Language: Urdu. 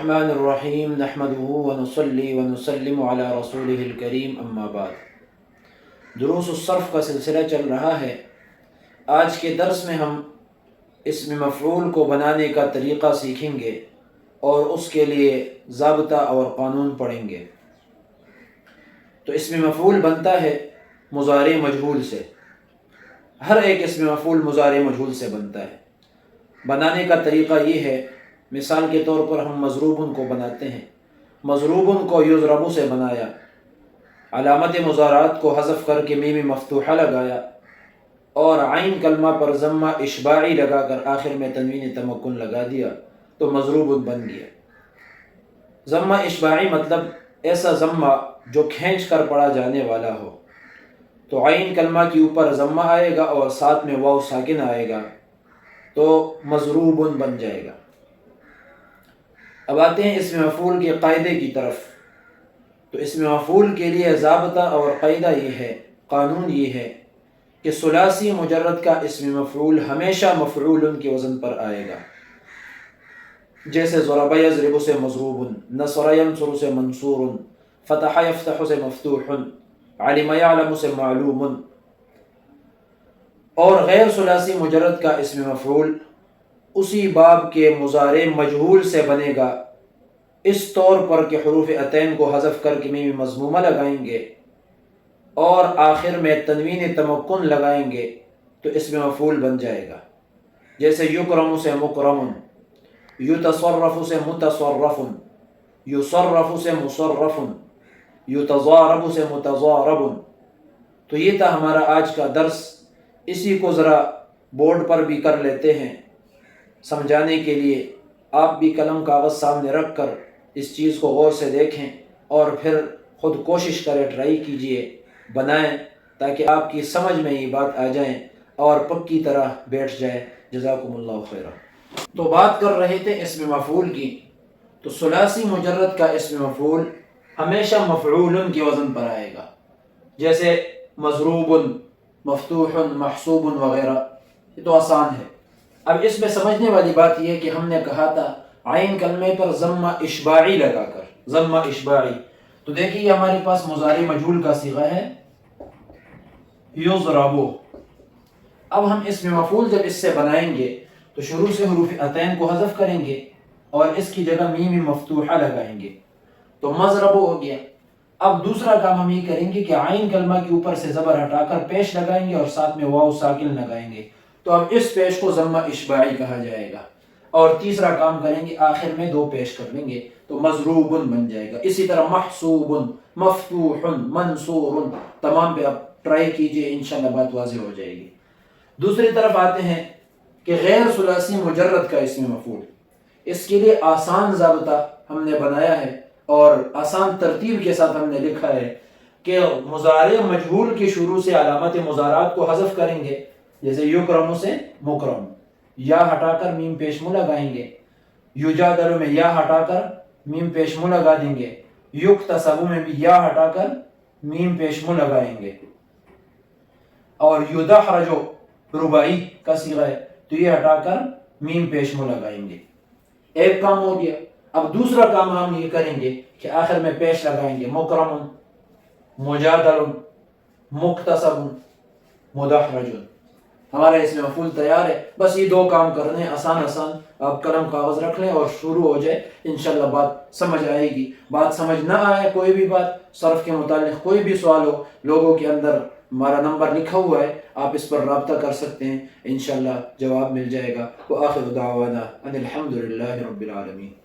الرحمن الرحیم نحمده ونصلی ونسلم علی رسوله الکریم اما بعد۔ دروس الصرف کا سلسلہ چل رہا ہے۔ آج کے درس میں ہم اسم مفعول کو بنانے کا طریقہ سیکھیں گے اور اس کے لیے ضابطہ اور قانون پڑھیں گے۔ تو اسم مفعول بنتا ہے مضارع مجہول سے۔ ہر ایک اسم مفعول مضارع مجہول سے بنتا ہے۔ بنانے کا طریقہ یہ ہے، مثال کے طور پر ہم مضروبن کو بناتے ہیں۔ مضروبن کو یضرب سے بنایا، علامت مضارعات کو حذف کر کے میم مفتوحہ لگایا اور عین کلمہ پر ضمہ اشباعی لگا کر آخر میں تنوین تمکن لگا دیا تو مضروبن بن گیا۔ ضمہ اشباعی مطلب ایسا ضمہ جو کھینچ کر پڑھا جانے والا ہو، تو عین کلمہ کے اوپر ضمہ آئے گا اور ساتھ میں واو ساکن آئے گا تو مضروبن بن جائے گا۔ اب آتے ہیں اسم مفعول کے قاعدے کی طرف۔ تو اسم مفعول کے لیے ضابطہ اور قاعدہ یہ ہے، قانون یہ ہے کہ ثلاثی مجرد کا اسم مفعول ہمیشہ مفعول کے وزن پر آئے گا۔ جیسے ضرب یضرب سے مضروب، نصر ینصر سے منصور، فتح یفتح سے مفتوح، علم یعلم سے معلوم۔ اور غیر ثلاثی مجرد کا اسم مفعول اسی باب کے مضارع مجہول سے بنے گا، اس طور پر کہ حروف عطین کو حذف کر کے میم مضمومہ لگائیں گے اور آخر میں تنوین تمکن لگائیں گے تو اسم مفعول بن جائے گا۔ جیسے یکرم سے مکرم، یتصرف سے متصرف، یصرف سے مصرف، یتضارب سے متضارب۔ تو یہ تھا ہمارا آج کا درس۔ اسی کو ذرا بورڈ پر بھی کر لیتے ہیں سمجھانے کے لیے۔ آپ بھی قلم کاغذ سامنے رکھ کر اس چیز کو غور سے دیکھیں اور پھر خود کوشش کریں، ٹرائی کیجئے، بنائیں، تاکہ آپ کی سمجھ میں یہ بات آ جائیں اور پکی طرح بیٹھ جائے۔ جزاکم اللہ خیرہ۔ تو بات کر رہے تھے اسم مفعول کی۔ تو ثلاثی مجرد کا اسم مفعول ہمیشہ مفعول کے وزن پر آئے گا، جیسے مضروب، مفتوح، محسوب وغیرہ۔ یہ تو آسان ہے۔ اب اس میں سمجھنے والی بات یہ ہے کہ ہم نے کہا تھا عین کلمے پر ضمہ اشباعی لگا کر، ضمہ اشباعی۔ تو دیکھیے یہ ہمارے پاس مضارع مجہول کا صیغہ ہے یضرب۔ اب ہم اسم مفعول جب اس سے بنائیں گے تو شروع سے حروف عطین کو حذف کریں گے اور اس کی جگہ میم مفتوحہ لگائیں گے تو مضرب ہو گیا۔ اب دوسرا کام ہم یہ کریں گے کہ عین کلمہ کے اوپر سے زبر ہٹا کر پیش لگائیں گے اور ساتھ میں واو ساکن لگائیں گے تو اب اس پیش کو ضمہ اشباعی کہا جائے گا۔ اور تیسرا کام کریں گے، آخر میں دو پیش کر لیں گے تو مضروب بن جائے گا۔ اسی طرح محسوب، مفتوح، منصور، تمام پہ اب ٹرائی کیجئے، انشاءاللہ بات واضح ہو جائے گی۔ دوسری طرف آتے ہیں کہ غیر ثلاثی مجرد کا اسم مفعول، اس کے لیے آسان ضابطہ ہم نے بنایا ہے اور آسان ترتیب کے ساتھ ہم نے لکھا ہے کہ مضارع مجہول کی شروع سے علامت مضارعات کو حذف کریں گے، جیسے یکرم سے مکرم، یا ہٹا کر میم پیش مو لگائیں گے، یجادل میں یا ہٹا کر میم پیش مو لگا دیں گے، یکتسب میں بھی یا ہٹا کر میم پیش مو لگائیں گے، اور یدحرج رباعی کا صیغہ ہے تو یہ ہٹا کر میم پیش مو لگائیں گے۔ ایک کام ہو گیا۔ اب دوسرا کام ہم یہ کریں گے کہ آخر میں پیش لگائیں گے مکرم، مجادل، مکتسب، مدحرج۔ ہمارا اسم مفعول تیار ہے۔ بس یہ دو کام کرنے، آسان آسان۔ آپ قلم کاغذ رکھ لیں اور شروع ہو جائے، انشاءاللہ بات سمجھ آئے گی۔ بات سمجھ نہ آئے، کوئی بھی بات صرف کے متعلق کوئی بھی سوال ہو، لوگوں کے اندر ہمارا نمبر لکھا ہوا ہے، آپ اس پر رابطہ کر سکتے ہیں، انشاءاللہ جواب مل جائے گا۔ وآخر دعوانا ان الحمد للہ رب العالمین۔